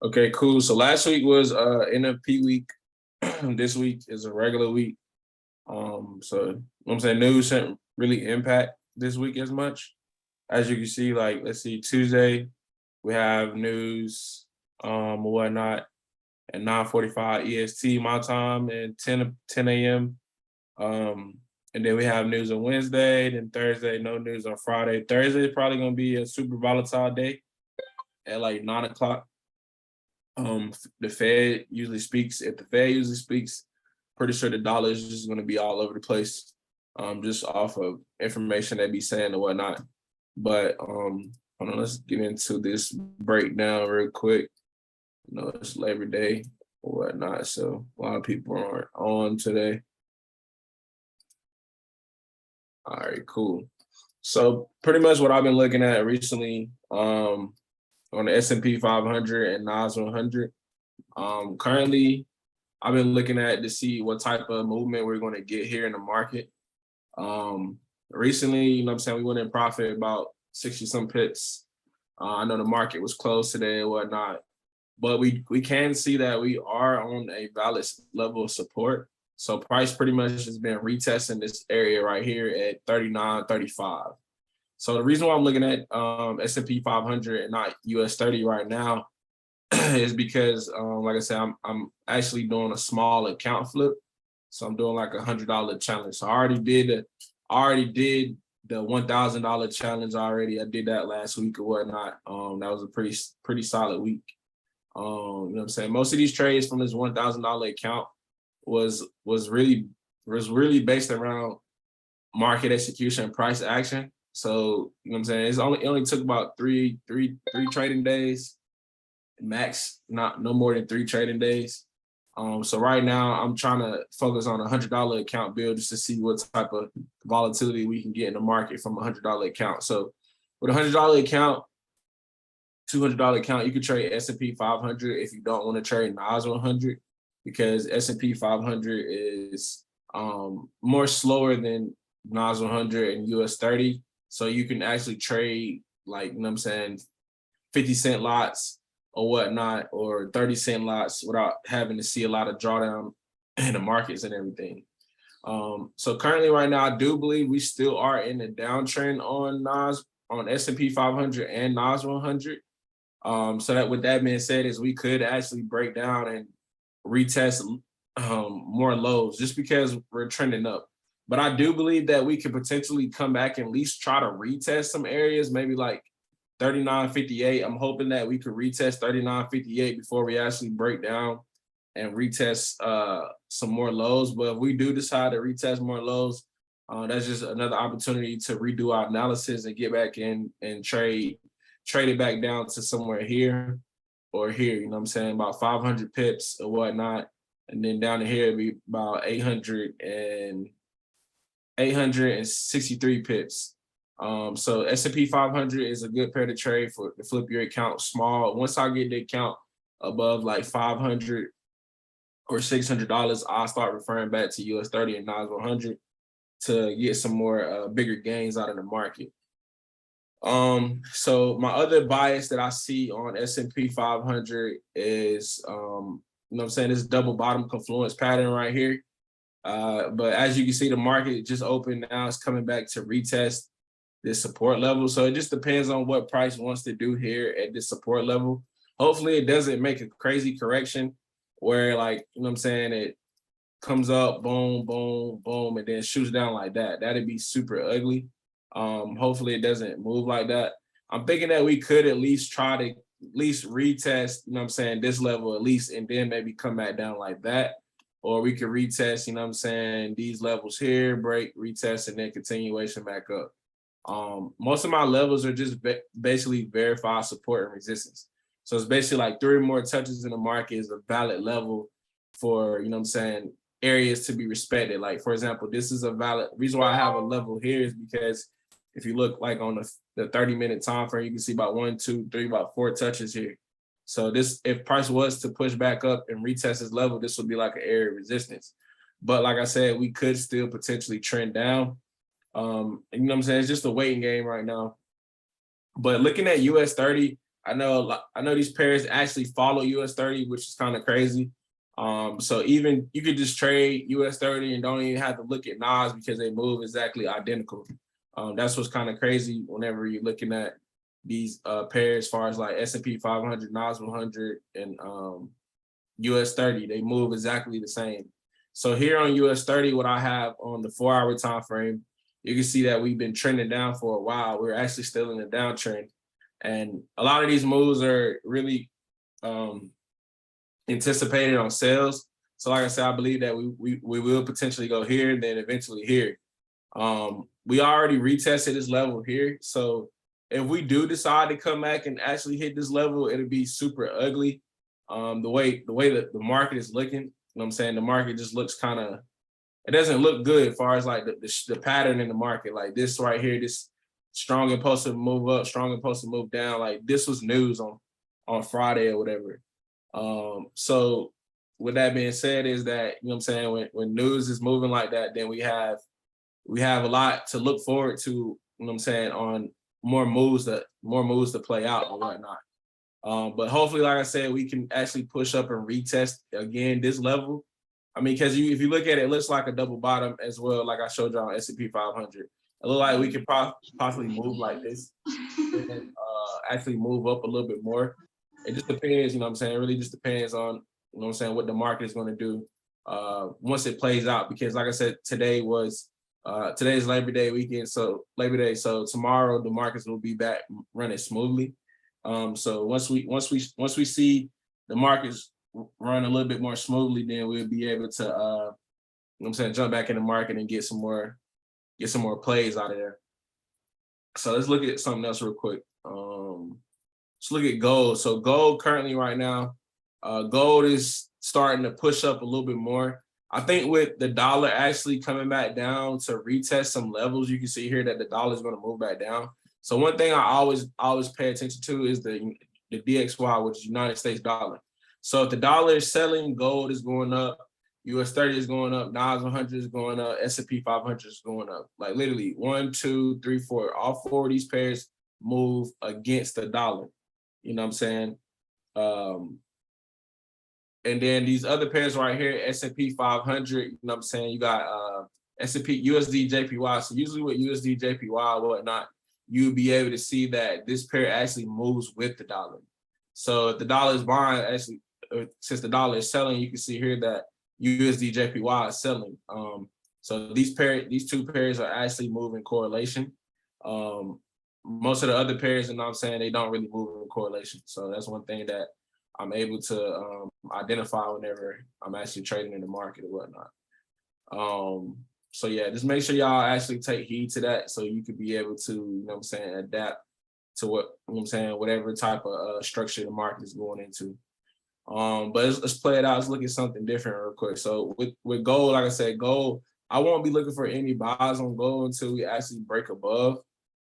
Okay, cool. So last week was NFP week. This week is a regular week. So you know what I'm saying news shouldn't really impact this week as much. As you can see, like let's see, Tuesday we have news or whatnot at 9:45 EST my time and 10 a.m. And then we have news on Wednesday, then Thursday, no news on Friday. Thursday is probably gonna be a super volatile day at like 9 o'clock. The Fed usually speaks. If the Fed usually speaks, pretty sure the dollar is just going to be all over the place, just off of information they be saying and whatnot. But hold on, let's get into this breakdown real quick. You know, it's Labor Day or whatnot, so a lot of people aren't on today. All right, cool. So pretty much what I've been looking at recently, on the S&P 500 and Nas 100. Currently, I've been looking at to see what type of movement we're going to get here in the market. Recently, you know what I'm saying, we went in profit about 60 some pips. I know the market was closed today and whatnot, but we can see that we are on a valid level of support. So price pretty much has been retesting this area right here at 39.35. So the reason why I'm looking at S&P 500 and not US 30 right now is because, like I said, I'm actually doing a small account flip. So I'm doing like $100 challenge. So I already did the $1,000 challenge already. I did that last week or whatnot. That was a pretty solid week. You know what I'm saying? Most of these trades from this $1,000 account was really based around market execution and price action. So, you know what I'm saying? It only took about three trading days, max, no more than 3 trading days. So right now I'm trying to focus on a $100 account build just to see what type of volatility we can get in the market from a $100 account. So with a $100 account, $200 account, you can trade S&P 500 if you don't want to trade Nas 100, because S&P 500 is more slower than Nas 100 and US 30. So you can actually trade, like, you know what I'm saying, 50-cent lots or whatnot, or 30-cent lots without having to see a lot of drawdown in the markets and everything. So currently right now, I do believe we still are in a downtrend on S&P 500 and Nas 100. So that with that being said, is we could actually break down and retest more lows just because we're trending up. But I do believe that we could potentially come back and at least try to retest some areas, maybe like 39.58. I'm hoping that we could retest 39.58 before we actually break down and retest some more lows. But if we do decide to retest more lows, that's just another opportunity to redo our analysis and get back in and trade it back down to somewhere here or here, you know what I'm saying, about 500 pips or whatnot. And then down to here, it'd be about 863 pips. So S&P 500 is a good pair to trade for to flip your account small. Once I get the account above like $500 or $600, I'll start referring back to US 30 and Nas 100 to get some more bigger gains out of the market. So my other bias that I see on S&P 500 is, you know what I'm saying, this double bottom confluence pattern right here. But as you can see, the market just opened now. It's coming back to retest this support level. So it just depends on what price wants to do here at this support level. Hopefully it doesn't make a crazy correction where, like, you know what I'm saying, it comes up, boom, boom, boom, and then shoots down like that. That'd be super ugly. Hopefully it doesn't move like that. I'm thinking that we could at least try to retest, you know what I'm saying, this level at least, and then maybe come back down like that. Or we could retest, you know what I'm saying, these levels here, break, retest, and then continuation back up. Most of my levels are just basically verified support and resistance. So it's basically like 3 more touches in the market is a valid level for, you know what I'm saying, areas to be respected. Like, for example, this is a valid reason why I have a level here is because if you look like on the 30-minute time frame, you can see about 1, 2, 3, about 4 touches here. So this, if price was to push back up and retest this level, this would be like an area of resistance. But like I said, we could still potentially trend down. And you know what I'm saying? It's just a waiting game right now. But looking at US 30, I know these pairs actually follow US 30, which is kind of crazy. So even you could just trade US 30 and don't even have to look at Nas because they move exactly identical. That's what's kind of crazy whenever you're looking at these pairs as far as like S&P 500, Nas 100, and US 30. They move exactly the same. So here on US 30, what I have on the 4-hour time frame, you can see that we've been trending down for a while. We're actually still in a downtrend. And a lot of these moves are really anticipated on sales. So like I said, I believe that we will potentially go here and then eventually here. We already retested this level here. So if we do decide to come back and actually hit this level, it'll be super ugly. The way that the market is looking, you know what I'm saying? The market just looks kind of, it doesn't look good as far as like the pattern in the market. Like this right here, this strong impulsive move up, strong impulsive move down. Like this was news on Friday or whatever. So with that being said, is that, you know what I'm saying, when news is moving like that, then we have a lot to look forward to, you know what I'm saying, on more moves to play out and whatnot. But hopefully, like I said, we can actually push up and retest again this level. I mean, because if you look at it, it looks like a double bottom as well, like I showed you on S&P 500. It looks like we could possibly move like this and actually move up a little bit more. It just depends, you know what I'm saying? It really just depends on, you know what I'm saying, what the market is going to do once it plays out. Because like I said, today's Labor Day weekend, so Labor Day. So tomorrow the markets will be back running smoothly. So once we see the markets run a little bit more smoothly, then we'll be able to, you know what I'm saying, jump back in the market and get some more plays out of there. So let's look at something else real quick. Let's look at gold. So gold currently right now, gold is starting to push up a little bit more. I think with the dollar actually coming back down to retest some levels, you can see here that the dollar is going to move back down. So one thing I always pay attention to is the DXY, which is United States dollar. So if the dollar is selling, gold is going up, US 30 is going up, Nas 100 is going up, S&P 500 is going up. Like literally 1, 2, 3, 4. All four of these pairs move against the dollar. You know what I'm saying? And then these other pairs right here, S&P 500, you know what I'm saying? You got S&P, USD, JPY. So usually with USD, JPY or whatnot, you'll be able to see that this pair actually moves with the dollar. So if the dollar is buying, actually, since the dollar is selling, you can see here that USD, JPY is selling. So these two pairs are actually moving correlation. Most of the other pairs, you know what I'm saying, they don't really move in correlation. So that's one thing that I'm able to identify whenever I'm actually trading in the market or whatnot. So yeah, just make sure y'all actually take heed to that so you could be able to, you know what I'm saying, adapt to what, you know what I'm saying, whatever type of structure the market is going into. But let's play it out. Let's look at something different real quick. So with gold, like I said, gold, I won't be looking for any buys on gold until we actually break above.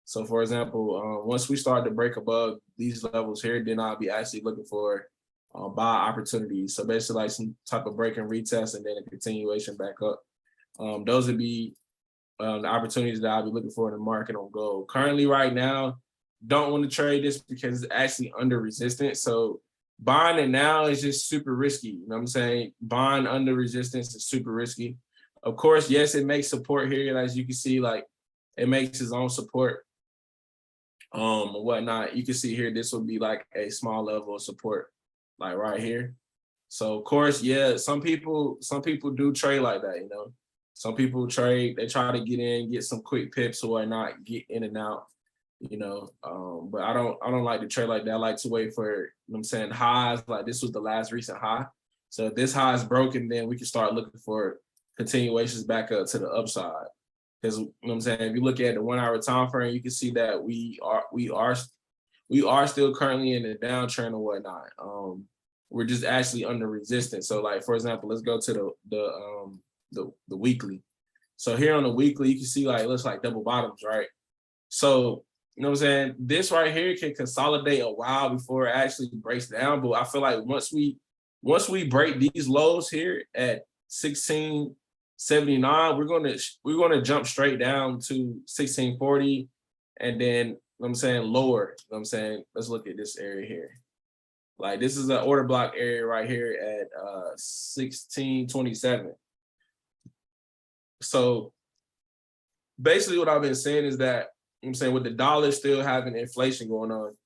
So for example, once we start to break above these levels here, then I'll be actually looking for buy opportunities. So basically like some type of break and retest and then a continuation back up. Those would be the opportunities that I'll be looking for in the market on gold. Currently right now, don't want to trade this because it's actually under resistance. So buying it now is just super risky. You know what I'm saying? Buying under resistance is super risky. Of course, yes, it makes support here. And as you can see, like it makes its own support. Or whatnot. You can see here, this will be like a small level of support, like right here. So of course, yeah, some people do trade like that, you know. Some people trade, they try to get in, get some quick pips or whatnot, get in and out, you know. But I don't like to trade like that. I like to wait for, you know what I'm saying, highs. Like this was the last recent high. So if this high is broken, then we can start looking for continuations back up to the upside. Because, you know what I'm saying, if you look at the 1 hour time frame, you can see that we are still currently in the downtrend or whatnot. We're just actually under resistance. So like, for example, let's go to the weekly. So here on the weekly, you can see like, it looks like double bottoms, right? So, you know what I'm saying? This right here can consolidate a while before it actually breaks down. But I feel like once we break these lows here at 1679, we're gonna jump straight down to 1640, and then what I'm saying, lower. You know what I'm saying? Let's look at this area here. Like this is an order block area right here at 1627. So basically what I've been saying is that, you know what I'm saying, with the dollar still having inflation going on,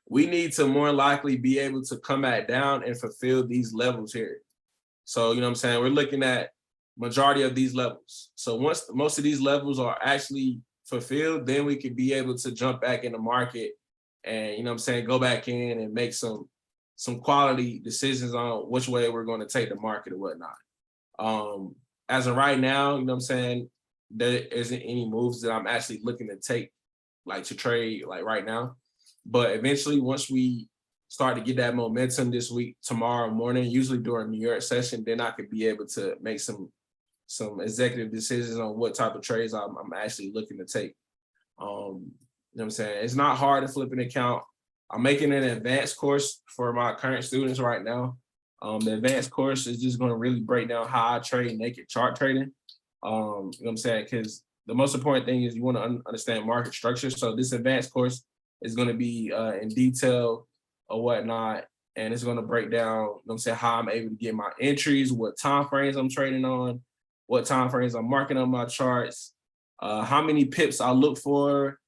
we need to more likely be able to come back down and fulfill these levels here. So, you know what I'm saying, we're looking at majority of these levels. So once most of these levels are actually fulfilled, then we could be able to jump back in the market and, you know what I'm saying, go back in and make some quality decisions on which way we're going to take the market or whatnot. As of right now, you know what I'm saying, there isn't any moves that I'm actually looking to take, like to trade like right now. But eventually, once we start to get that momentum this week, tomorrow morning, usually during New York session, then I could be able to make some executive decisions on what type of trades I'm actually looking to take. You know what I'm saying? It's not hard to flip an account. I'm making an advanced course for my current students right now. The advanced course is just going to really break down how I trade naked chart trading. You know what I'm saying? Because the most important thing is you want to understand market structure. So this advanced course is going to be in detail or whatnot. And it's going to break down, you know what I'm saying, how I'm able to get my entries, what time frames I'm trading on, what time frames I'm marking on my charts, how many pips I look for,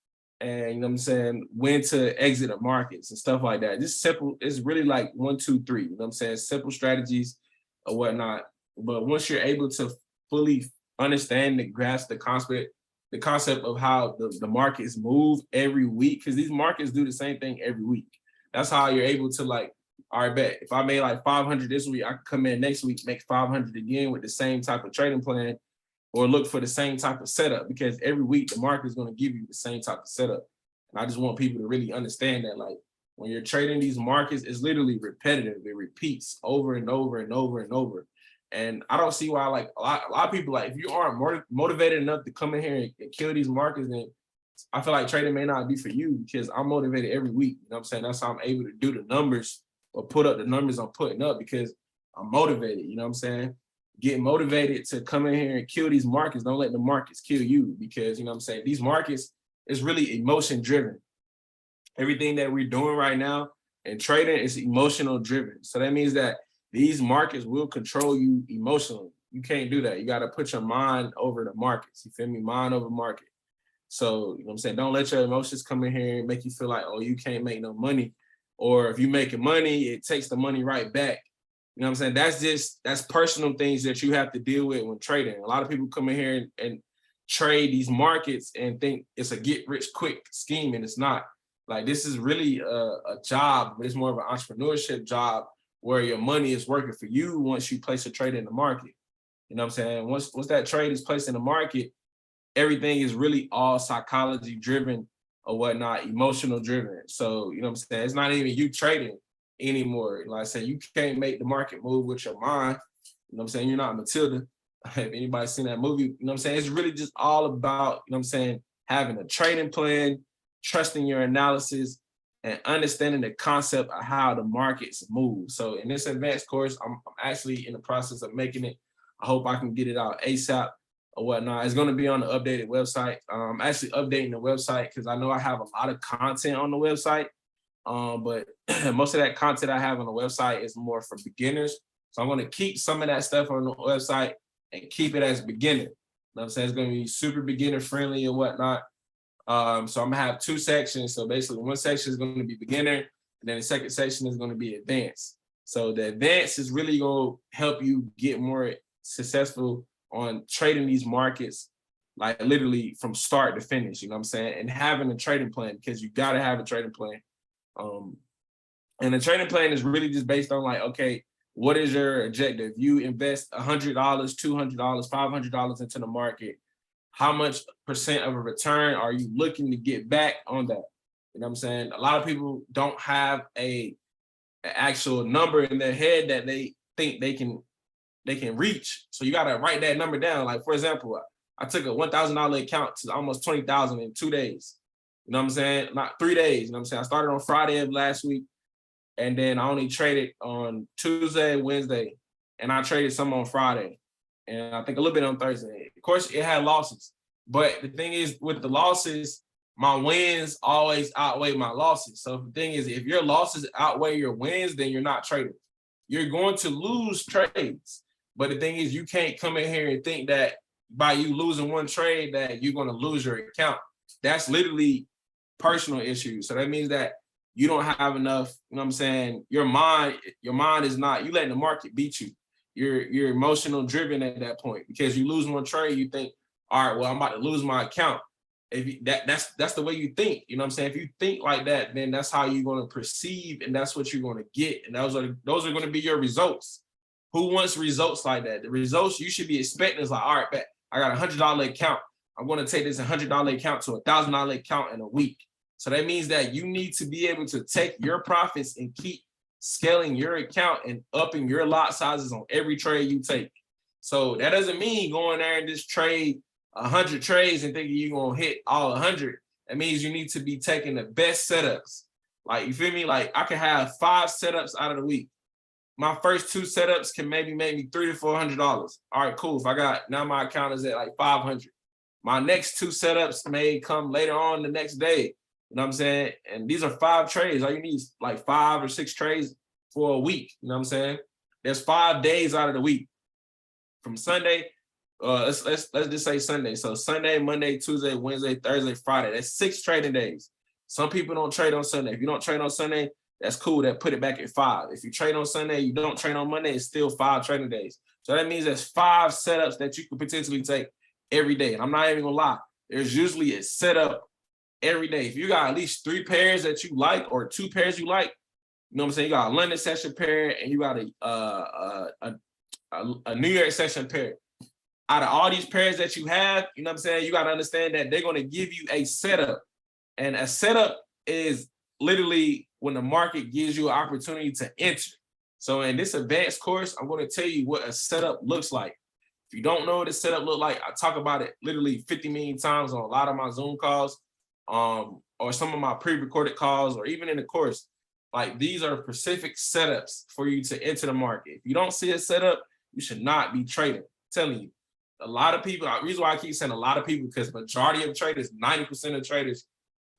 and, you know what I'm saying, when to exit the markets and stuff like that. Just simple, it's really like 1, 2, 3, you know what I'm saying, simple strategies or whatnot. But once you're able to fully understand and grasp the concept of how the markets move every week, because these markets do the same thing every week. That's how you're able to, like, all right, bet if I made like 500 this week, I could come in next week, make 500 again with the same type of trading plan, or look for the same type of setup, because every week the market is going to give you the same type of setup. And I just want people to really understand that, like, when you're trading these markets, it's literally repetitive. It repeats over and over and over and over. And I don't see why, like, a lot of people, like, if you aren't motivated enough to come in here and kill these markets, then I feel like trading may not be for you, because I'm motivated every week. You know what I'm saying? That's how I'm able to do the numbers or put up the numbers I'm putting up, because I'm motivated. You know what I'm saying? Get motivated to come in here and kill these markets. Don't let the markets kill you, because, you know what I'm saying, these markets is really emotion driven. Everything that we're doing right now in trading is emotional driven. So that means that these markets will control you emotionally. You can't do that. You got to put your mind over the markets. You feel me? Mind over market. So, you know what I'm saying, don't let your emotions come in here and make you feel like, oh, you can't make no money. Or if you're making money, it takes the money right back. You know what I'm saying? That's personal things that you have to deal with when trading. A lot of people come in here and trade these markets and think it's a get rich quick scheme, and it's not. Like, this is really a job, but it's more of an entrepreneurship job where your money is working for you once you place a trade in the market. You know what I'm saying? Once that trade is placed in the market, everything is really all psychology driven or whatnot, emotional driven. So, you know what I'm saying? It's not even you trading anymore. Like I said, you can't make the market move with your mind. You know what I'm saying? You're not Matilda. If anybody's seen that movie, you know what I'm saying? It's really just all about, you know what I'm saying, having a trading plan, trusting your analysis, and understanding the concept of how the markets move. So in this advanced course, I'm actually in the process of making it. I hope I can get it out ASAP or whatnot. It's going to be on the updated website. I'm actually updating the website because I know I have a lot of content on the website. But most of that content I have on the website is more for beginners. So I'm going to keep some of that stuff on the website and keep it as beginner. You know what I'm saying? It's going to be super beginner friendly and whatnot. So I'm gonna have 2 sections. So basically one section is going to be beginner, and then the second section is going to be advanced. So the advanced is really going to help you get more successful on trading these markets, like literally from start to finish, you know what I'm saying? And having a trading plan, because you got to have a trading plan. And the trading plan is really just based on, like, okay, what is your objective? You invest $100, $200, $500 into the market. How much percent of a return are you looking to get back on that? You know what I'm saying? A lot of people don't have an actual number in their head that they think they can reach. So you got to write that number down. Like, for example, I took a $1,000 account to almost 20,000 in 2 days. You know what I'm saying? Not 3 days. You know what I'm saying? I started on Friday of last week, and then I only traded on Tuesday, Wednesday, and I traded some on Friday, and I think a little bit on Thursday. Of course, it had losses. But the thing is, with the losses, my wins always outweigh my losses. So the thing is, if your losses outweigh your wins, then you're not trading. You're going to lose trades. But the thing is, you can't come in here and think that by you losing one trade that you're going to lose your account. That's literally personal issues. So that means that you don't have enough, you know what I'm saying? Your mind is not, you letting the market beat you. You're emotional driven at that point, because you lose one trade, you think, all right, well, I'm about to lose my account. If you, that's the way you think, you know what I'm saying? If you think like that, then that's how you're going to perceive, and that's what you're going to get. And those are going to be your results. Who wants results like that? The results you should be expecting is like, all right, bet I got $100 account. I'm going to take this $100 account to $1,000 account in a week. So that means that you need to be able to take your profits and keep scaling your account and upping your lot sizes on every trade you take. So that doesn't mean going there and just trade 100 trades and thinking you're going to hit all 100. That means you need to be taking the best setups. Like, you feel me? Like, I can have 5 setups out of the week. My first 2 setups can maybe make me $300 to $400. All right, cool. If I got, now my account is at like 500. My next 2 setups may come later on the next day. You know what I'm saying? And these are 5 trades. All you need is like 5 or 6 trades for a week. You know what I'm saying? There's 5 days out of the week. From Sunday, let's just say Sunday. So Sunday, Monday, Tuesday, Wednesday, Thursday, Friday. That's 6 trading days. Some people don't trade on Sunday. If you don't trade on Sunday, that's cool. That put it back at 5. If you trade on Sunday, you don't trade on Monday, it's still 5 trading days. So that means there's 5 setups that you could potentially take every day. And I'm not even gonna lie, there's usually a setup every day. If you got at least 3 pairs that you like, or 2 pairs you like, you know what I'm saying? You got a London session pair and you got a New York session pair. Out of all these pairs that you have, you know what I'm saying? You got to understand that they're going to give you a setup. And a setup is literally when the market gives you an opportunity to enter. So in this advanced course, I'm going to tell you what a setup looks like. If you don't know what a setup look like, I talk about it literally 50 million times on a lot of my Zoom calls, or some of my pre-recorded calls, or even in the course. Like, these are specific setups for you to enter the market. If you don't see a setup, you should not be trading. I'm telling you, a lot of people, the reason why I keep saying a lot of people, because majority of traders, 90% of traders,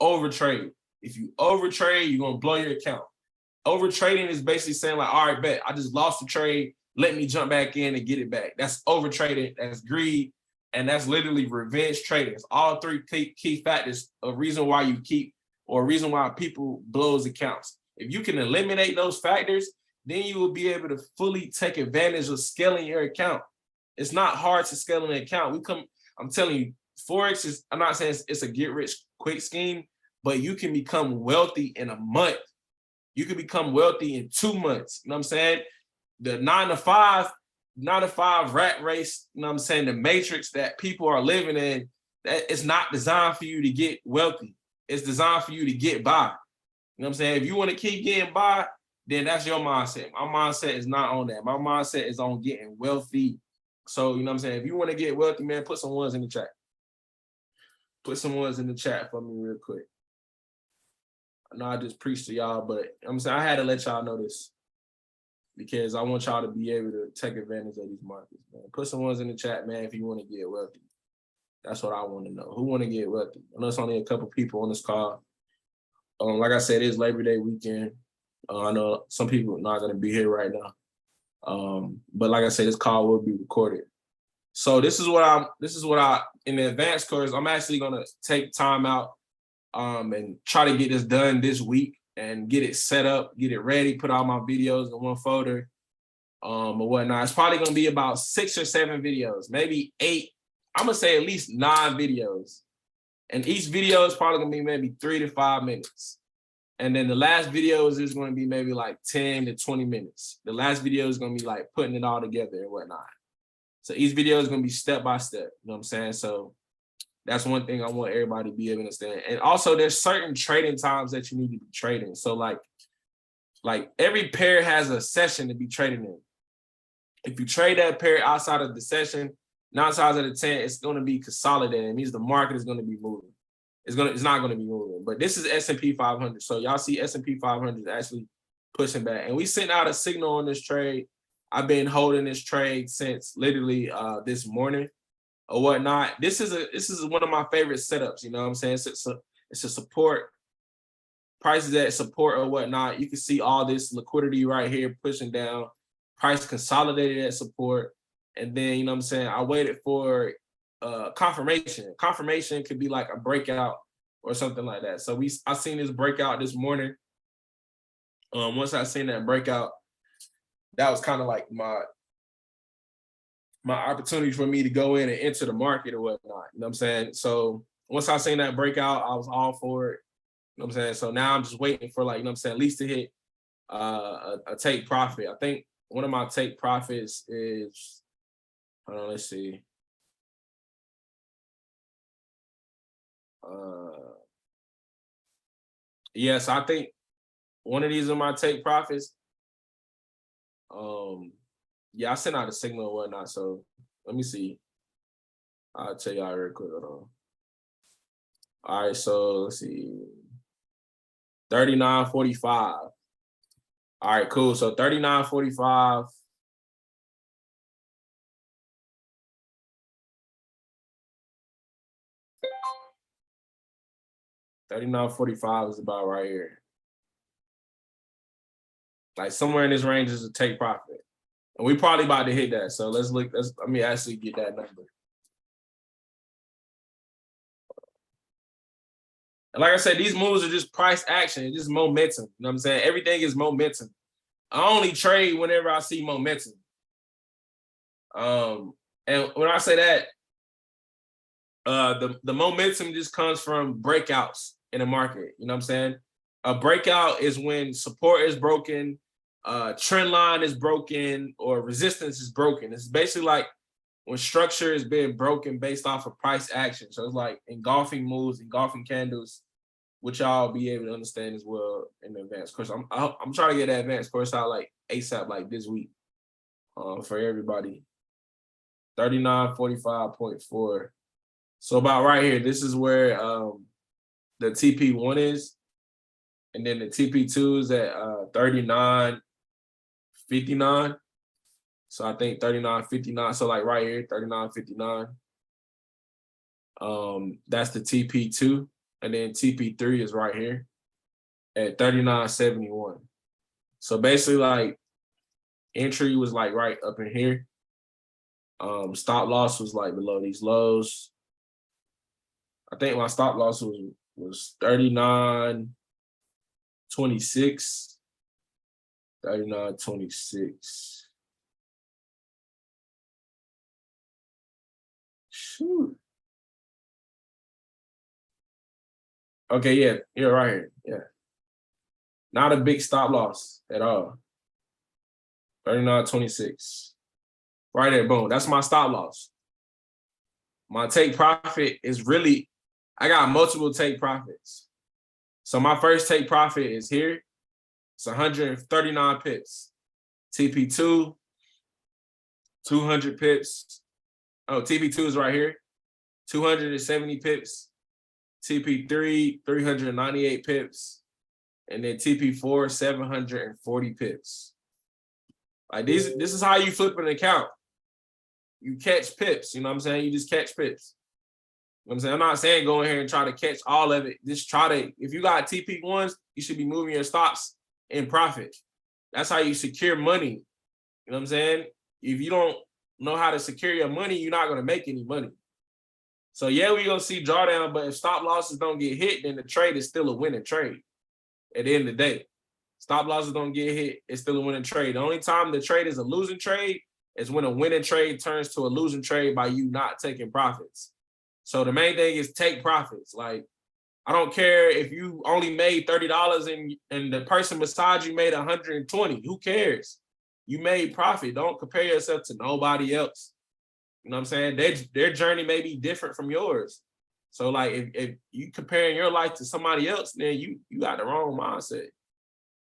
overtrade. If you overtrade, you're going to blow your account. Overtrading is basically saying like, all right, bet, I just lost the trade. Let me jump back in and get it back. That's overtrading. That's greed. And that's literally revenge trading. It's all 3 key factors of reason why you keep, or reason why people blows accounts. If you can eliminate those factors, then you will be able to fully take advantage of scaling your account. It's not hard to scale an account. I'm telling you, Forex is, I'm not saying it's a get rich quick scheme, but you can become wealthy in a month. You can become wealthy in 2 months. You know what I'm saying? The 9 to 5 rat race, you know what I'm saying? The matrix that people are living in, that it's not designed for you to get wealthy. It's designed for you to get by. You know what I'm saying? If you want to keep getting by, then that's your mindset. My mindset is not on that. My mindset is on getting wealthy. So, you know what I'm saying? If you want to get wealthy, man, put some ones in the chat. Put some ones in the chat for me real quick. I know I just preached to y'all, but you know what I'm saying, I had to let y'all know this, because I want y'all to be able to take advantage of these markets, man. Put some ones in the chat, man, if you want to get wealthy. That's what I want to know. Who want to get wealthy? I know it's only a couple people on this call. Like I said, it's Labor Day weekend. I know some people are not going to be here right now. But like I said, this call will be recorded. So this is what I in the advanced course, I'm actually going to take time out and try to get this done this week and get it set up, get it ready, put all my videos in one folder or whatnot. It's probably going to be about 6 or 7 videos, maybe 8. I'm going to say at least 9 videos. And each video is probably going to be maybe 3 to 5 minutes. And then the last video is going to be maybe like 10 to 20 minutes. The last video is going to be like putting it all together and whatnot. So each video is going to be step by step. You know what I'm saying? So that's one thing I want everybody to be able to understand. And also there's certain trading times that you need to be trading. So like every pair has a session to be trading in. If you trade that pair outside of the session, 9 times out of 10, it's going to be consolidating. It means the market is going to be moving. It's not going to be moving. But this is S&P 500. So y'all see S&P 500 is actually pushing back. And we sent out a signal on this trade. I've been holding this trade since literally this morning or whatnot. This is one of my favorite setups. You know what I'm saying? It's a support. Prices at support or whatnot. You can see all this liquidity right here pushing down. Price consolidated at support. And then, you know what I'm saying, I waited for confirmation. Confirmation could be like a breakout or something like that. So I seen this breakout this morning. Once I seen that breakout, that was kind of like my opportunity for me to go in and enter the market or whatnot. You know what I'm saying? So once I seen that breakout, I was all for it. You know what I'm saying? So now I'm just waiting for, like, you know what I'm saying, at least to hit a take profit. I think one of my take profits is, hold on, let's see. Yes, I think one of these are my take profits. Yeah, I sent out a signal and whatnot, so let me see. I'll tell y'all real quick. Hold on. All right, so let's see. 39.45. All right, cool. So 39.45. $39.45 is about right here. Like somewhere in this range is a take profit. And we probably about to hit that. So let's look. Let me actually get that number. And like I said, these moves are just price action. It's just momentum. You know what I'm saying? Everything is momentum. I only trade whenever I see momentum. And when I say that, the momentum just comes from breakouts in the market. You know what I'm saying? A breakout is when support is broken, trend line is broken, or resistance is broken. It's basically like when structure is being broken based off of price action. So it's like engulfing moves, engulfing candles, which y'all be able to understand as well in the advanced course. I'm trying to get that advanced course out like ASAP, like this week, for everybody. 39.45.4. So about right here, this is where the TP1 is. And then the TP2 is at 39.59. So I think 39.59. So like right here, 39.59. That's the TP2. And then TP3 is right here at 39.71. So basically, like, entry was like right up in here. Stop loss was like below these lows. I think my stop loss was 39.26. 39.26. Shoot. Okay, yeah, right here. Yeah. Not a big stop loss at all. 39.26. Right there, boom. That's my stop loss. My take profit is really, I got multiple take profits. So my first take profit is here. It's 139 pips. TP2, 200 pips. Oh, TP2 is right here. 270 pips. TP3, 398 pips. And then TP4, 740 pips. Like this is how you flip an account. You catch pips, you know what I'm saying? You just catch pips. You know what I'm saying? I'm not saying go in here and try to catch all of it. Just try to, if you got TP1s, you should be moving your stops in profit. That's how you secure money. You know what I'm saying? If you don't know how to secure your money, you're not going to make any money. So yeah, we're going to see drawdown, but if stop losses don't get hit, then the trade is still a winning trade at the end of the day. Stop losses don't get hit, it's still a winning trade. The only time the trade is a losing trade is when a winning trade turns to a losing trade by you not taking profits. So the main thing is take profits. Like, I don't care if you only made $30 and the person beside you made 120. Who cares? You made profit. Don't compare yourself to nobody else. You know what I'm saying? Their journey may be different from yours. So like if you comparing your life to somebody else, then you got the wrong mindset.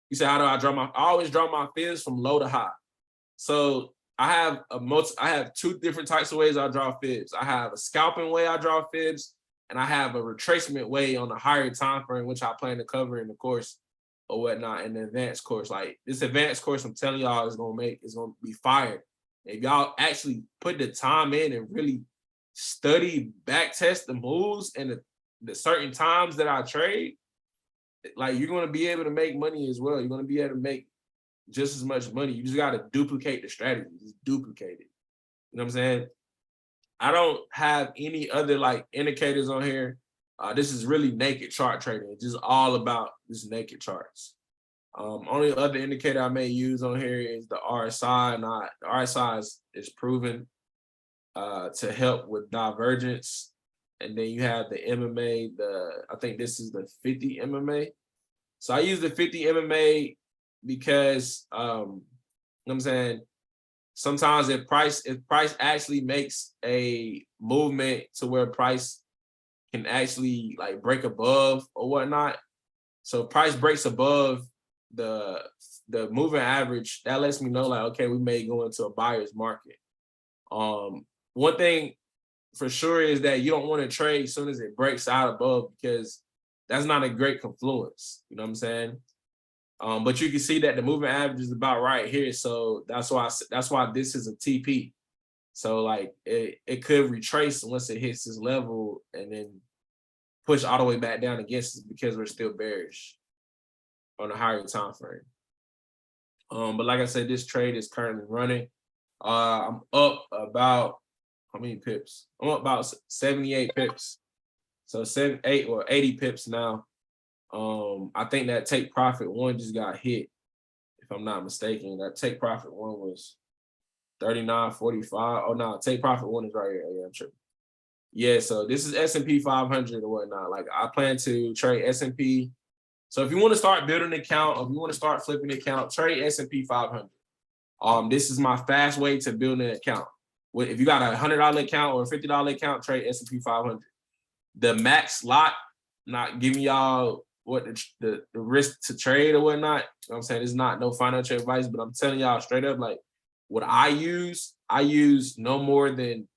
You say, how do I draw I always draw my fibs from low to high. So I have two different types of ways I draw fibs. I have a scalping way I draw fibs, and I have a retracement way on the higher time frame, which I plan to cover in the course or whatnot in the advanced course. Like this advanced course, I'm telling y'all is gonna be fire. If y'all actually put the time in and really study, back test the moves and the certain times that I trade, like you're gonna be able to make money as well. You're gonna be able to make just as much money. You just gotta duplicate the strategy. Just duplicate it. You know what I'm saying? I don't have any other like indicators on here. This is really naked chart trading. It's just all about this naked charts. Only other indicator I may use on here is the RSI. Not the RSI is proven to help with divergence. And then you have the MMA. I think this is the 50 MMA. So I use the 50 MMA because you know what I'm saying, sometimes if price actually makes a movement to where price can actually like break above or whatnot. So if price breaks above the moving average, that lets me know like, okay, we may go into a buyer's market. One thing for sure is that you don't want to trade as soon as it breaks out above, because that's not a great confluence. You know what I'm saying? But you can see that the moving average is about right here. So that's why this is a TP. So like it could retrace once it hits this level and then push all the way back down against it, because we're still bearish on a higher time frame. But like I said, this trade is currently running. I'm up about, how many pips? I'm up about 78 pips. So 80 pips now. I think that take profit one just got hit, if I'm not mistaken. That take profit one was 39.45. Oh no, take profit one is right here. Yeah, I'm tripping. Yeah, so this is S&P 500 or whatnot. Like I plan to trade S&P. So if you want to start building an account, or if you want to start flipping an account, trade S&P 500. This is my fast way to build an account. If you got a $100 account or a $50 account, trade S&P 500. The max lot, not giving y'all what the risk to trade or whatnot. You know what I'm saying? It's not no financial advice, but I'm telling y'all straight up, like what I use no more than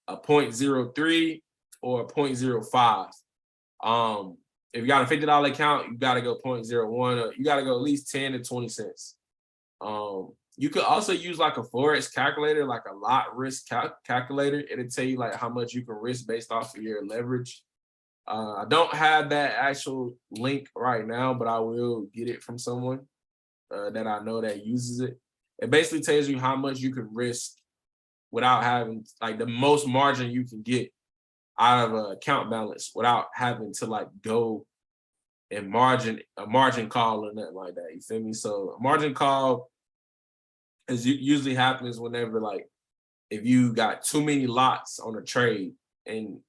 a 0.03 or a 0.05. If you got a $50 account, you got to go 0.01, or you got to go at least 10 to 20 cents. You could also use like a Forex calculator, like a lot risk calculator. It'll tell you like how much you can risk based off of your leverage. I don't have that actual link right now, but I will get it from someone that I know that uses it. It basically tells you how much you can risk without having like the most margin you can get out of an account balance without having to like go and a margin call or nothing like that. You feel me? So a margin call usually happens whenever like if you got too many lots on a trade and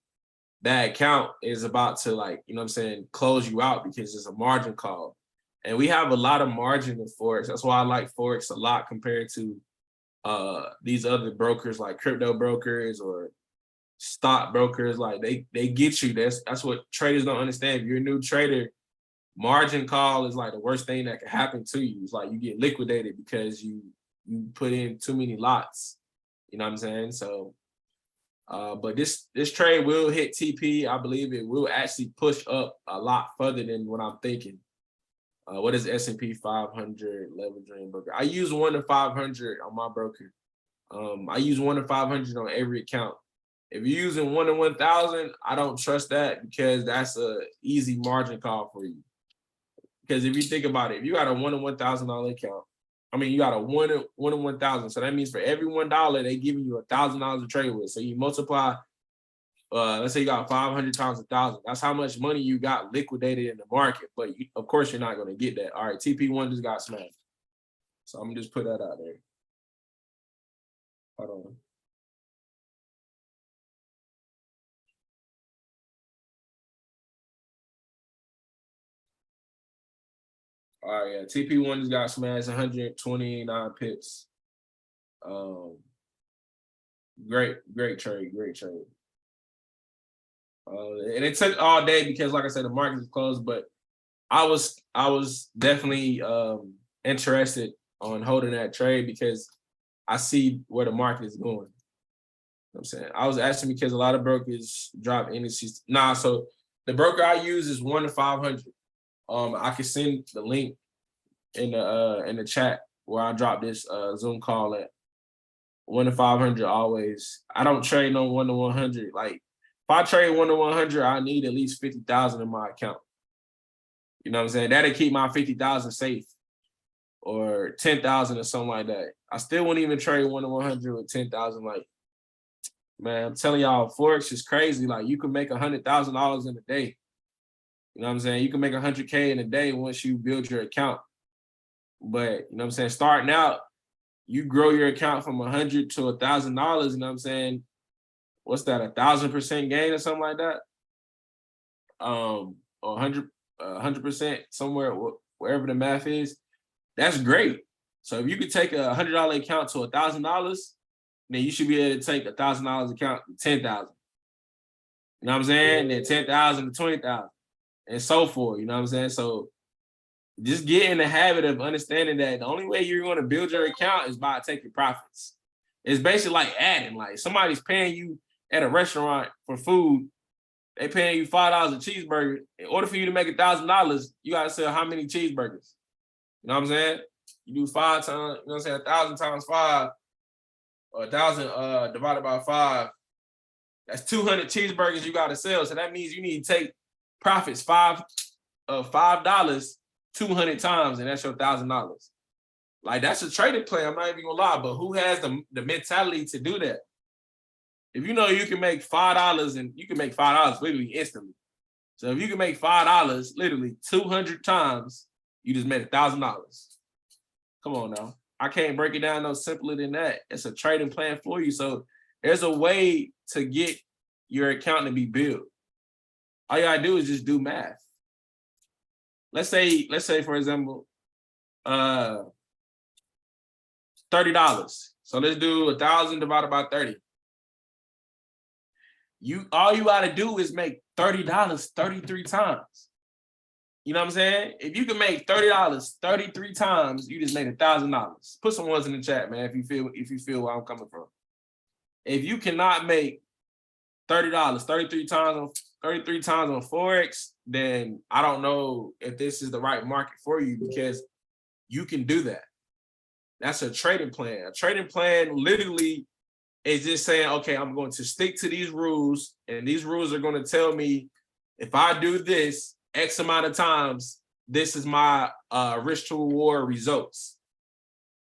that account is about to like, you know what I'm saying, close you out because it's a margin call. And we have a lot of margin in Forex. That's why I like Forex a lot compared to these other brokers like crypto brokers or stock brokers. Like they get you. That's what traders don't understand. If you're a new trader, margin call is like the worst thing that can happen to you. It's like you get liquidated because you put in too many lots. You know what I'm saying? So but this trade will hit TP. I believe it will actually push up a lot further than what I'm thinking. What is S&P 500 leveraging broker? I use 1 to 500 on my broker. I use 1 to 500 on every account. If you're using 1 to 1,000, I don't trust that because that's a easy margin call for you. Because if you think about it, if you got a 1 to $1,000 account, I mean, you got a 1 to 1,000. So that means for every $1, they giving you $1,000 to trade with. So you multiply, let's say you got 500 times 1,000. That's how much money you got liquidated in the market. But of course, you're not going to get that. All right, TP1 just got smashed. So I'm going to just put that out there. Hold on. All right, yeah, TP1 just got smashed, 129 pips. Great trade. And it took all day because, like I said, the market is closed. But I was definitely interested on holding that trade because I see where the market is going. You know what I'm saying? I was asking because a lot of brokers drop indices. So the broker I use is 1 to 500. I can send the link in the chat where I drop this Zoom call at. 1 to 500 always. I don't trade no 1 to 100. Like I trade 1 to 100, I need at least 50,000 in my account. You know what I'm saying? That'll keep my 50,000 safe, or 10,000 or something like that. I still wouldn't even trade 1 to 100 with 10,000. Like, man, I'm telling y'all, Forex is crazy. Like, you can make $100,000 in a day. You know what I'm saying? You can make 100K in a day once you build your account. But, you know what I'm saying? Starting out, you grow your account from 100 to $1,000. You know what I'm saying? What's that? 1,000% gain or something like that? Or 100% somewhere, wherever the math is. That's great. So if you could take a $100 account to $1,000, then you should be able to take $1,000 account to 10,000. You know what I'm saying? Then 10,000 to 20,000, and so forth. You know what I'm saying? So just get in the habit of understanding that the only way you're going to build your account is by taking profits. It's basically like adding. Like, somebody's paying you at a restaurant for food. They paying you $5 a cheeseburger. In order for you to make $1,000, you got to sell how many cheeseburgers? You know what I'm saying? You do 5 times, you know what I'm saying, 1,000 times 5, or 1,000 divided by 5. That's 200 cheeseburgers you got to sell. So that means you need to take profits $5 200 times, and that's your $1,000. Like, that's a trading plan. I'm not even gonna lie, but who has the mentality to do that? If you know you can make $5, and you can make $5 literally instantly. So if you can make $5 literally 200 times, you just made $1,000. Come on now. I can't break it down no simpler than that. It's a trading plan for you. So there's a way to get your account to be built. All you gotta do is just do math. Let's say, for example, $30. So let's do 1,000 divided by 30. All you gotta do is make $30 33 times. You know what I'm saying? If you can make $30 33 times, you just made $1,000. Put some ones in the chat, man, if you feel where I'm coming from. If you cannot make $30 33 times on Forex, then I don't know if this is the right market for you, because you can do that. That's a trading plan. A trading plan literally is just saying, okay, I'm going to stick to these rules, and these rules are going to tell me if I do this X amount of times, this is my risk to reward results.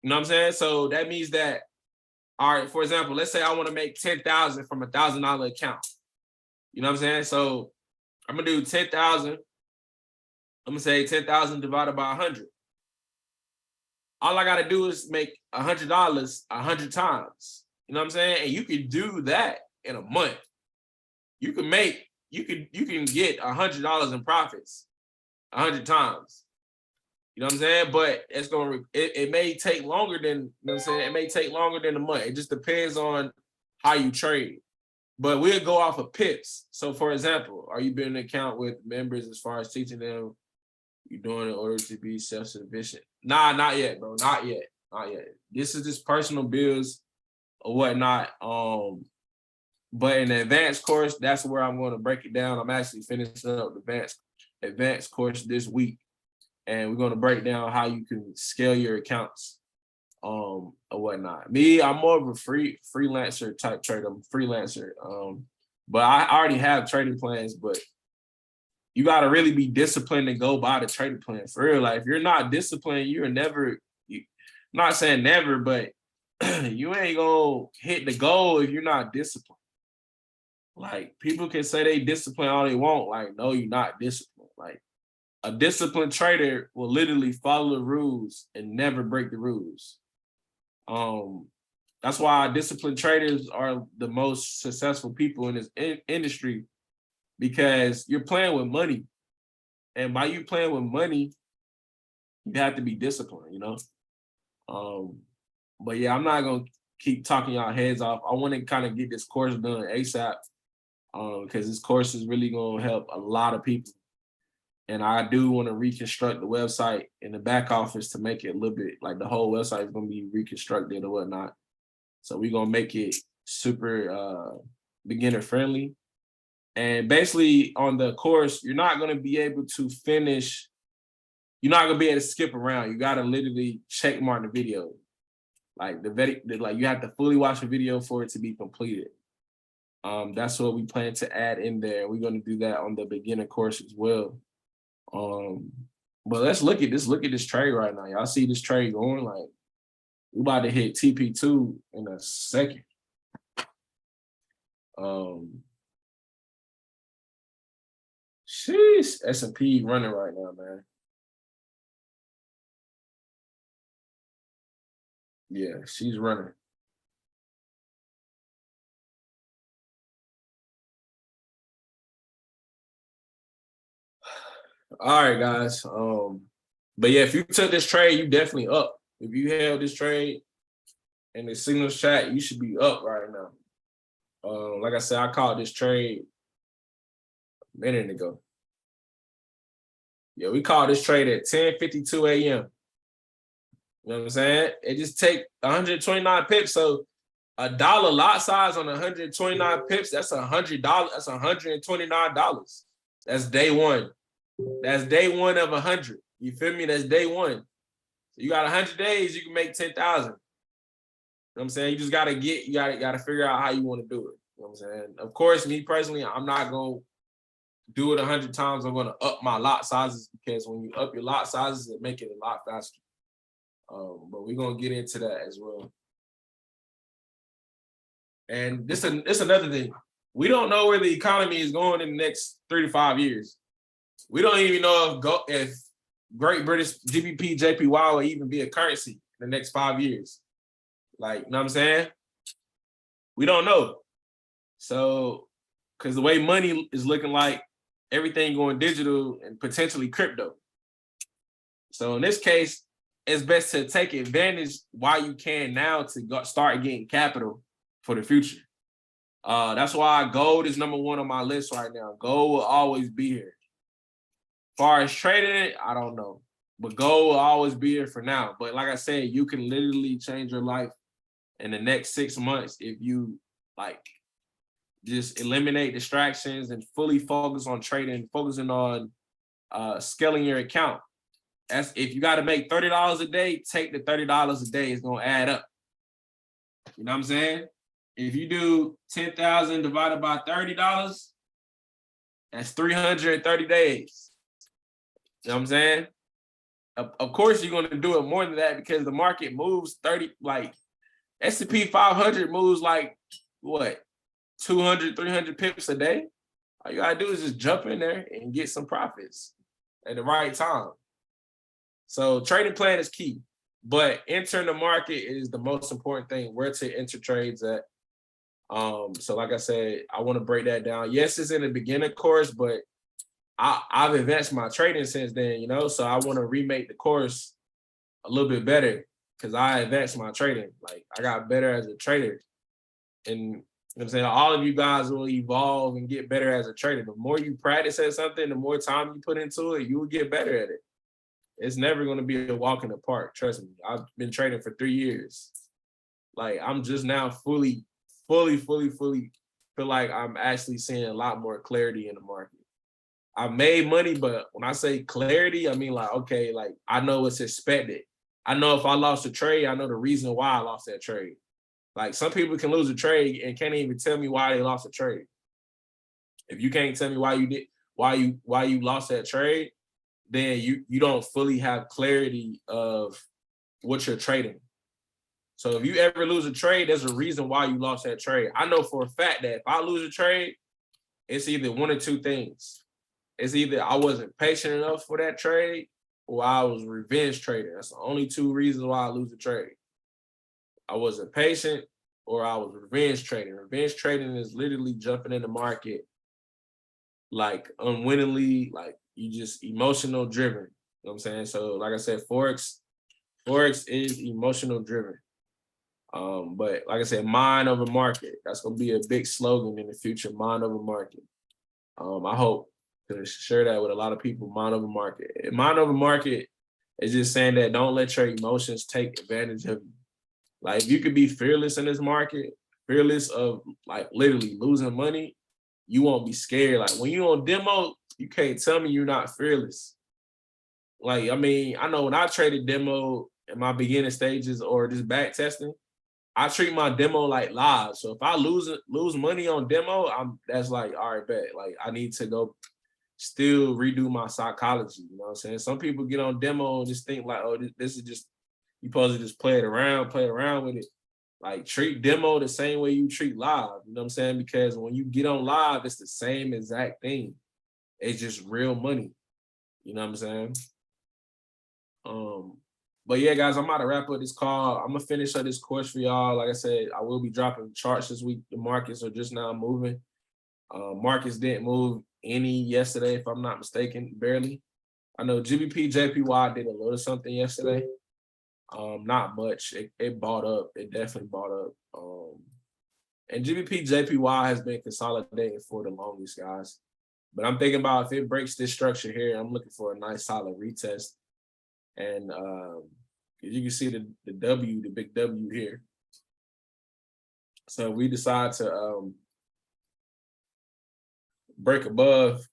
You know what I'm saying? So that means that, all right, for example, let's say I want to make 10,000 from $1,000 account. You know what I'm saying? So I'm gonna do 10,000. I'm gonna say 10,000 divided by 100. All I gotta do is make $100 100 times. You know what I'm saying? And you can do that in a month. You can get $100 in profits 100 times. You know what I'm saying? But it may take longer than, you know what I'm saying? It may take longer than a month. It just depends on how you trade. But we'll go off of pips. So, for example, are you building an account with members as far as teaching them you're doing in order to be self-sufficient? Nah, not yet, bro. Not yet. This is just personal bills or whatnot. But in the advanced course, that's where I'm going to break it down. I'm actually finishing up the advanced course this week, and we're going to break down how you can scale your accounts or whatnot. Me, I'm more of a freelancer type trader. I'm a freelancer. But I already have trading plans, but you got to really be disciplined and go by the trading plan for real. Like, if you're not disciplined, I'm not saying never, but you ain't gonna hit the goal if you're not disciplined. Like, people can say they disciplined all they want. Like, no, you're not disciplined. Like, a disciplined trader will literally follow the rules and never break the rules. That's why disciplined traders are the most successful people in this industry, because you're playing with money. And by you playing with money, you have to be disciplined, you know? But yeah, I'm not going to keep talking y'all heads off. I want to kind of get this course done ASAP, because this course is really going to help a lot of people. And I do want to reconstruct the website in the back office to make it a little bit, like, the whole website is going to be reconstructed or whatnot. So we're going to make it super beginner friendly. And basically on the course, you're not going to be able to finish. You're not going to be able to skip around. You got to literally check mark the video. Like, you have to fully watch the video for it to be completed. That's what we plan to add in there. We're going to do that on the beginner course as well. But let's look at this. Look at this trade right now. Y'all see this trade going? Like, we about to hit TP2 in a second. Sheesh, S&P running right now, man. Yeah, she's running. All right, guys. But yeah, if you took this trade, you definitely up. If you held this trade in the signals chat, you should be up right now. Like I said, I called this trade a minute ago. Yeah, we called this trade at 10:52 a.m. You know what I'm saying? It just take 129 pips. So $1 lot size on 129 pips, that's $100. That's $129. That's day one. That's day one of 100. You feel me? That's day one. So you got 100 days, you can make 10,000. You know what I'm saying? You just gotta figure out how you want to do it. You know what I'm saying? Of course, me personally, I'm not gonna do it 100 times. I'm gonna up my lot sizes, because when you up your lot sizes, it make it a lot faster. But we're gonna get into that as well. And this is another thing. We don't know where the economy is going in the next 3 to 5 years. We don't even know if Great British GBP JPY will even be a currency in the next 5 years. Like, you know what I'm saying? We don't know. So, because the way money is looking like, everything going digital and potentially crypto. So in this case, it's best to take advantage while you can now to start getting capital for the future. That's why gold is number one on my list right now. Gold will always be here. As far as trading it, I don't know. But gold will always be here for now. But like I said, you can literally change your life in the next 6 months if you just eliminate distractions and fully focus on trading, focusing on scaling your account. That's if you got to make $30 a day, take the $30 a day. It's gonna add up. You know what I'm saying? If you do 10,000 divided by $30, that's 330 days. You know what I'm saying? Of course, you're gonna do it more than that, because the market moves 30. Like S&P 500 moves like what, 200, 300 pips a day. All you gotta do is just jump in there and get some profits at the right time. So trading plan is key, but entering the market is the most important thing. Where to enter trades at. So like I said, I want to break that down. Yes, it's in the beginner course, but I've advanced my trading since then, you know. So I want to remake the course a little bit better, because I advanced my trading. Like, I got better as a trader. And you know what I'm saying, all of you guys will evolve and get better as a trader. The more you practice at something, the more time you put into it, you will get better at it. It's never going to be a walk in the park. Trust me. I've been trading for 3 years. Like, I'm just now fully feel like I'm actually seeing a lot more clarity in the market. I made money, but when I say clarity, I mean, like, okay, like, I know what's expected. I know if I lost a trade, I know the reason why I lost that trade. Like, some people can lose a trade and can't even tell me why they lost a trade. If you can't tell me why you lost that trade, then you don't fully have clarity of what you're trading. So if you ever lose a trade, there's a reason why you lost that trade. I know for a fact that if I lose a trade, it's either one or two things. It's either I wasn't patient enough for that trade, or I was revenge trading. That's the only two reasons why I lose a trade. I wasn't patient, or I was revenge trading. Revenge trading is literally jumping in the market like unwittingly, like you just emotional driven. You know what I'm saying? So like I said, Forex is emotional driven. But like I said, mind over market. That's gonna be a big slogan in the future, mind over market. I hope to share that with a lot of people, mind over market. And mind over market is just saying that don't let your emotions take advantage of you. Like, if you could be fearless in this market, fearless of like literally losing money, you won't be scared. Like, when you're on demo, you can't tell me you're not fearless. Like, I mean, I know when I traded demo in my beginning stages or just back testing, I treat my demo like live. So if I lose money on demo, that's like, all right, bet. Like I need to go still redo my psychology. You know what I'm saying? Some people get on demo and just think like, oh, this is just, you supposed to just play around with it. Like treat demo the same way you treat live. You know what I'm saying? Because when you get on live, it's the same exact thing. It's just real money. You know what I'm saying? But yeah, guys, I'm about to wrap up this call. I'm gonna finish up this course for y'all. Like I said, I will be dropping charts this week. The markets are just now moving. Markets didn't move any yesterday, if I'm not mistaken, barely. I know GBP JPY did a little something yesterday. Not much. It bought up. It definitely bought up. And GBP JPY has been consolidating for the longest, guys. But I'm thinking about if it breaks this structure here, I'm looking for a nice solid retest. And you can see the W, the big W here. So we decide to break above,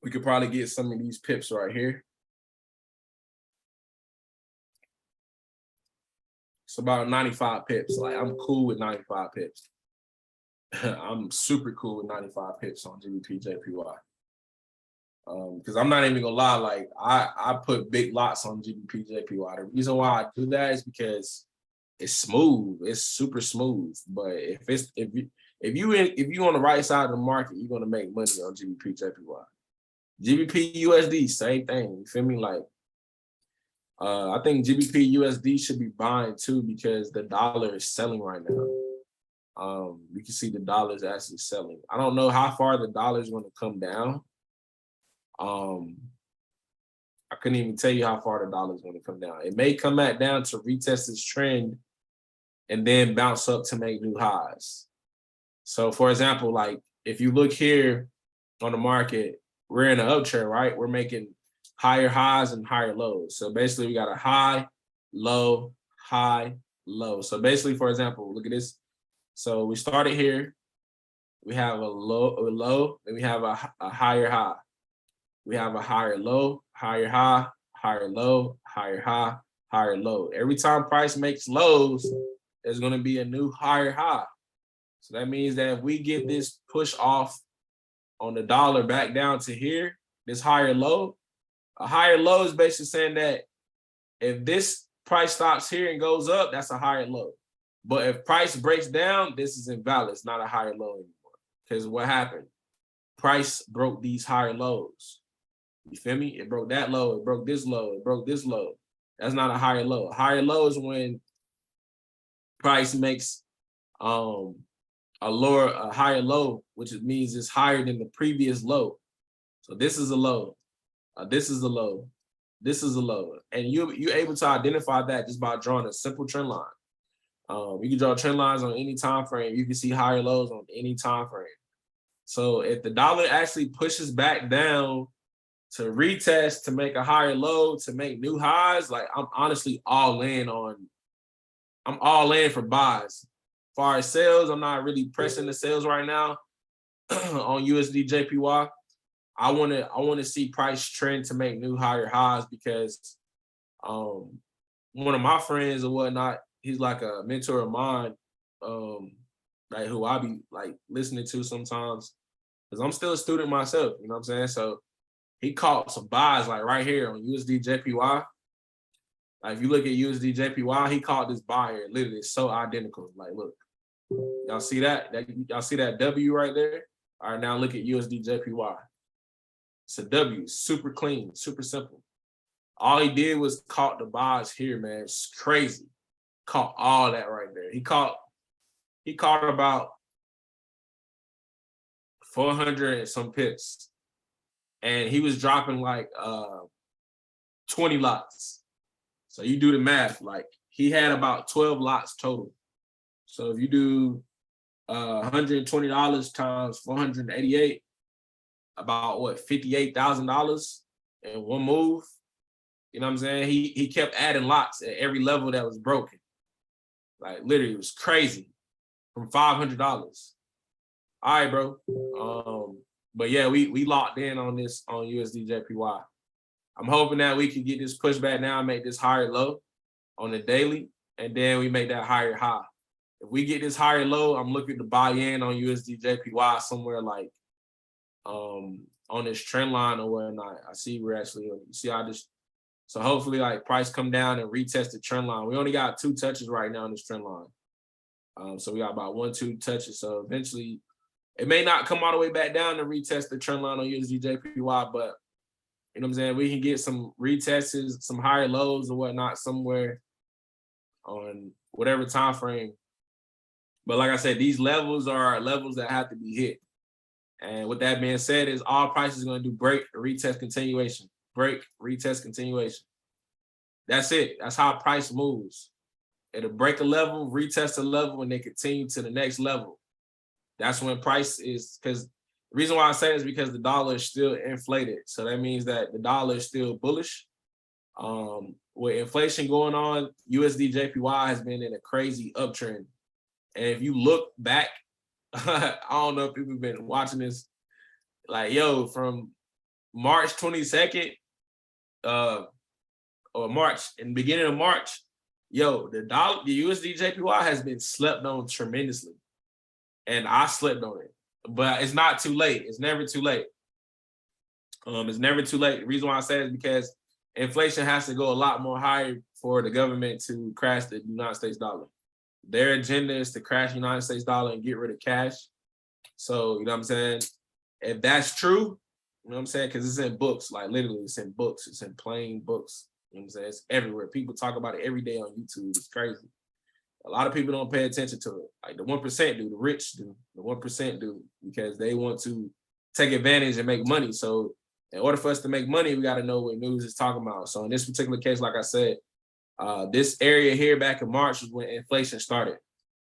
we could probably get some of these pips right here. It's about 95 pips. Like I'm cool with 95 pips. I'm super cool with 95 pips on GBP JPY. Because I'm not even gonna lie, like I put big lots on GBP JPY. The reason why I do that is because it's smooth. It's super smooth. But if you on the right side of the market, you're gonna make money on GBP JPY. GBP USD, same thing. You feel me? Like I think GBP USD should be buying too because the dollar is selling right now. You can see the dollar is actually selling. I don't know how far the dollar is going to come down. I couldn't even tell you how far the dollar is going to come down. It may come back down to retest this trend and then bounce up to make new highs. So for example, like if you look here on the market, we're in an uptrend, right? We're making higher highs and higher lows. So basically we got a high, low, high, low. So basically, for example, look at this. So we started here, we have a low, then we have a higher high. We have a higher low, higher high, higher low, higher high, higher low. Every time price makes lows, there's going to be a new higher high. So that means that if we get this push off on the dollar back down to here, this higher low, a higher low is basically saying that if this price stops here and goes up, that's a higher low. But if price breaks down, this is invalid. It's not a higher low anymore. Because what happened? Price broke these higher lows. You feel me? It broke that low. It broke this low. It broke this low. That's not a higher low. A higher low is when price makes a higher low, which means it's higher than the previous low. So this is a low. This is a low. This is a low. And you're able to identify that just by drawing a simple trend line. You can draw trend lines on any time frame. You can see higher lows on any time frame. So if the dollar actually pushes back down to retest, to make a higher low, to make new highs, like I'm honestly all in for buys. As far as sales, I'm not really pressing the sales right now on USD JPY. I want to see price trend to make new higher highs because one of my friends or whatnot, he's like a mentor of mine, like who I be like listening to sometimes because I'm still a student myself, you know what I'm saying? So he caught some buys like right here on USD JPY. Like if you look at USD JPY, he caught this buy here. Literally, it's so identical. Like, look, y'all see that? Y'all see that W right there? All right, now look at USD JPY. It's a W, super clean, super simple. All he did was caught the buys here, man. It's crazy. Caught all that right there. He caught about 400 and some pips. And he was dropping like 20 lots. So you do the math, like he had about 12 lots total. So if you do $120 times 488, about what, $58,000 in one move. You know what I'm saying? He kept adding lots at every level that was broken. Like literally, it was crazy. From $500. All right, bro. But yeah, we locked in on this on USD JPY. I'm hoping that we can get this pushback now and make this higher low on the daily. and then we make that higher high. If we get this higher low, I'm looking to buy in on USD JPY somewhere like on this trend line or whatnot. I see we're actually, you see how this, so hopefully like price come down and retest the trend line. We only got 2 touches right now on this trend line. So we got about 1-2 touches. So eventually it may not come all the way back down to retest the trend line on USD JPY, but you know what I'm saying? We can get some retests, some higher lows or whatnot somewhere on whatever time frame. But like I said, these levels are levels that have to be hit. And with that being said, is all prices going to do break, retest, continuation. Break, retest, continuation. That's it. That's how price moves. It'll break a level, retest a level, and they continue to the next level. That's when price is, because the reason why I say is because the dollar is still inflated. So that means that the dollar is still bullish. With inflation going on, USD JPY has been in a crazy uptrend. And if you look back, I don't know if people have been watching this, like, yo, from March 22nd, or March, in the beginning of March, yo, the USD JPY has been slept on tremendously. And I slept on it. But it's not too late. It's never too late. It's never too late. The reason why I say it is because inflation has to go a lot more higher for the government to crash the United States dollar. Their agenda is to crash the United States dollar and get rid of cash. So, you know what I'm saying? If that's true, you know what I'm saying? Because it's in books, like literally it's in books. It's in plain books. You know what I'm saying? It's everywhere. People talk about it every day on YouTube. It's crazy. A lot of people don't pay attention to it. Like the 1% do, the rich do, the 1% do, because they want to take advantage and make money. So in order for us to make money, we got to know what news is talking about. So in this particular case, like I said, this area here back in March was when inflation started.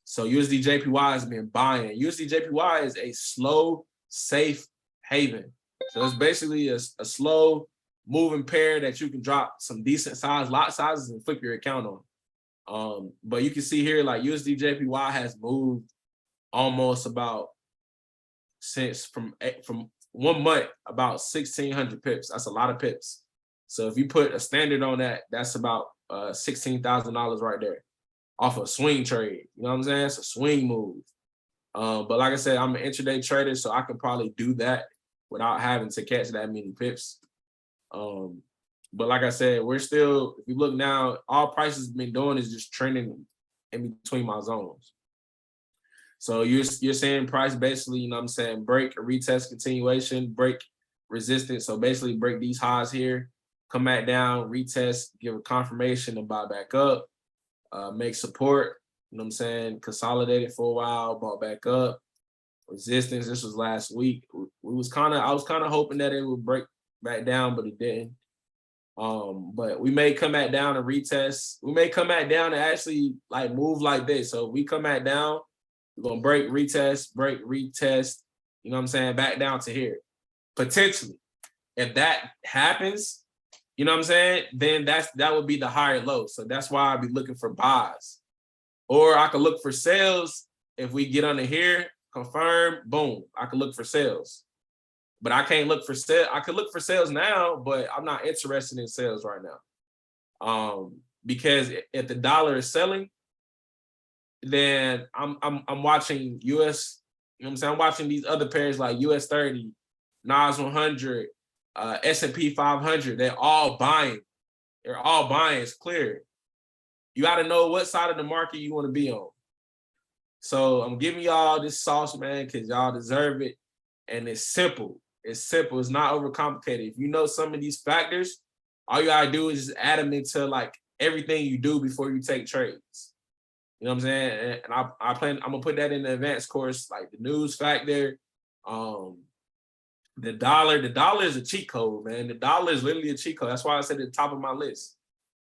So USD JPY has been buying. USD JPY is a slow, safe haven. So it's basically a slow moving pair that you can drop some decent size lot sizes and flip your account on. But you can see here, like USD JPY has moved almost about since from 1 month, about 1,600 pips. That's a lot of pips. So if you put a standard on that, that's about $16,000 right there off a swing trade. You know what I'm saying? It's a swing move. But like I said, I'm an intraday trader, so I can probably do that without having to catch that many pips. But like I said, we're still, if you look now, all prices have been doing is just trending in between my zones. So you're seeing price basically, you know what I'm saying, break, retest, continuation, break, resistance. So basically break these highs here, come back down, retest, give a confirmation and buy back up, make support, you know what I'm saying, consolidated for a while, bought back up, resistance. This was last week. I was kind of hoping that it would break back down, but it didn't. But we may come back down and retest. We may come back down and actually like move like this. So if we come back down, we're gonna break, retest, you know what I'm saying, back down to here. Potentially. If that happens, you know what I'm saying, then that would be the higher low. So that's why I'd be looking for buys. Or I could look for sales if we get under here, confirm, boom, I could look for sales. But I can't look for sales. I could look for sales now, but I'm not interested in sales right now. Because if the dollar is selling, then I'm watching US, you know what I'm saying? I'm watching these other pairs like US 30, NAS 100, S&P 500. They're all buying. They're all buying. It's clear. You got to know what side of the market you want to be on. So I'm giving y'all this sauce, man, because y'all deserve it. And it's simple. It's simple. It's not overcomplicated. If you know some of these factors, all you gotta do is just add them into like everything you do before you take trades. You know what I'm saying? And I'm gonna put that in the advanced course, like the news factor, the dollar. The dollar is a cheat code, man. The dollar is literally a cheat code. That's why I said at the top of my list.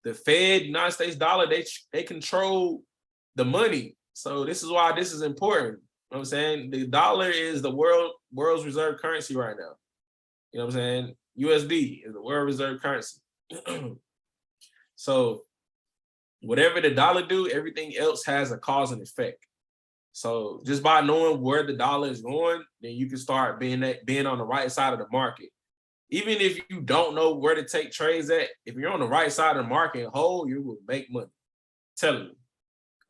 The Fed, United States dollar, they control the money. So this is why this is important. You know what I'm saying? The dollar is the world's reserve currency right now. You know what I'm saying? USD is the world reserve currency. So whatever the dollar do, everything else has a cause and effect. So just by knowing where the dollar is going, then you can start being on the right side of the market. Even if you don't know where to take trades at, if you're on the right side of the market and hold, you will make money. I'm telling you.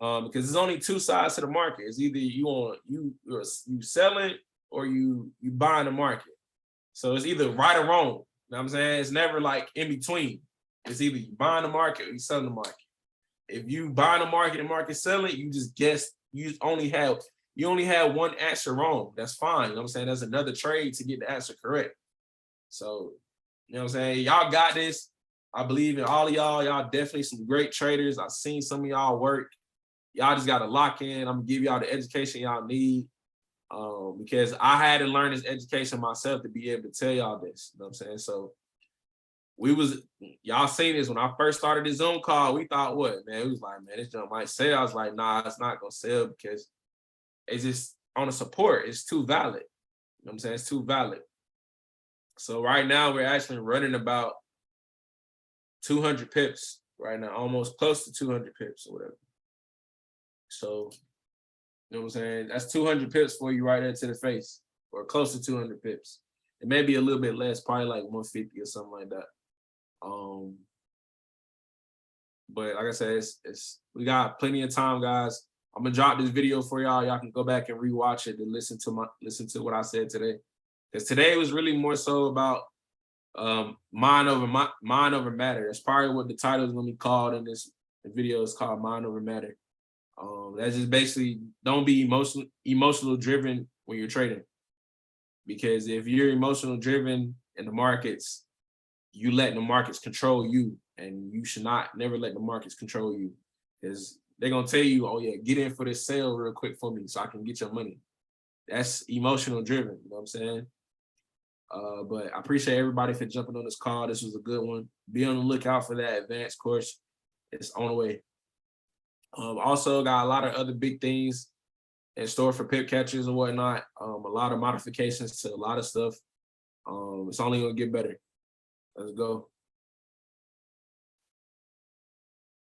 because there's only two sides to the market. It's either you selling or you buying the market. So it's either right or wrong. You know what I'm saying? It's never like in between. It's either you buying the market or you selling the market. If you buying the market and market selling, you just guess you only have one answer wrong. That's fine. You know what I'm saying? That's another trade to get the answer correct. So, you know what I'm saying? Y'all got this. I believe in all of y'all. Y'all definitely some great traders. I've seen some of y'all work. Y'all just got to lock in. I'm going to give y'all the education y'all need because I had to learn this education myself to be able to tell y'all this. You know what I'm saying? So y'all seen this when I first started the Zoom call. We thought, what, man? It was like, man, this jump might sell. I was like, nah, it's not going to sell because it's just on the support. It's too valid. You know what I'm saying? It's too valid. So right now we're actually running about 200 pips right now, almost close to 200 pips or whatever. So, you know what I'm saying? That's 200 pips for you right there to the face, or close to 200 pips. It may be a little bit less, probably like 150 or something like that. But like I said, we got plenty of time, guys. I'm gonna drop this video for y'all. Y'all can go back and rewatch it and listen to what I said today. Because today was really more so about mind over matter. That's probably what the title is gonna be called in this video. Is called Mind Over Matter. That's just basically don't be emotional driven when you're trading. Because if you're emotional driven in the markets, you let the markets control you, and you should never let the markets control you. Because they're gonna tell you, oh yeah, get in for this sale real quick for me so I can get your money. That's emotional driven, you know what I'm saying? But I appreciate everybody for jumping on this call. This was a good one. Be on the lookout for that advanced course. It's on the way. Also got a lot of other big things in store for pip catchers and whatnot. A lot of modifications to a lot of stuff. It's only gonna get better. Let's go.